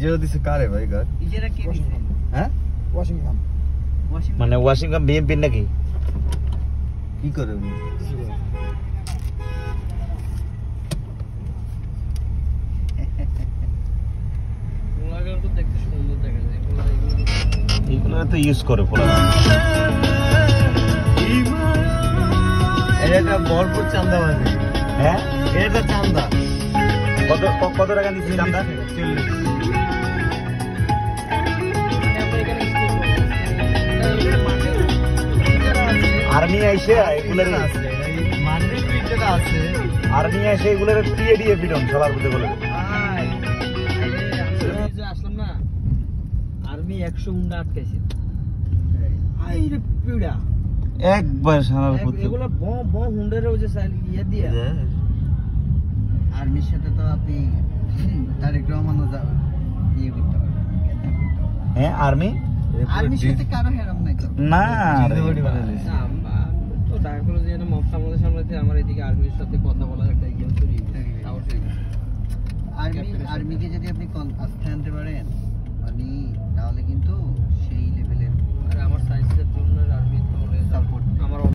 ইজারা দিছে কারে ভাই ঘর? ইজারা কে দিছে? হ্যাঁ ওয়াশিংটন মানে ওয়াশিংটন বিএমপি নাকি? কি করে উনি? গোলাগার তো দেখতে সুন্দর দেখা যায়। এগুলো তো ইউজ করে পোলা। এটা ভরপুর চান্দা বাজে। হ্যাঁ এটা চান্দা কত টাকা দিচ্ছি চান্দা? 40। আর্মি আইসে এগুলোর আছে মান্ডি ফিল্টার আছে। আর্মি আইসে এগুলোর টিএ দিয়ে পিটন সবার মধ্যে বলে। আসলাম না আর্মি 100 গুন্ডা আটকাইছে। আই রে পিড়া একবার সারার করতে এগুলো বম হুন্ডারে ওই যে ইয়া দিয়া আর্মির সাথে তো আপনি তারেক রহমানও ইয়ে করতে পারবেন, কেন্দ্র করতে পারবেন। হ্যাঁ আর্মি আর্মির সাথে কারো হেরাম নাই তো। না জিন্দাবাড়ি বানাই দিছে। না তো দেখা গেলো যে এটা মব সামলাতে সামলাতে আমার এদিকে আর্মির সাথে কথা বলার একটা ইয়ে তৈরি হয়েছে। আর্মিকে যদি আপনি আস্থা আনতে পারেন মানে তাহলে কিন্তু সেই লেভেলের আর আমার সায়েন্সের জন্য আর্মি তো সাপোর্ট আমার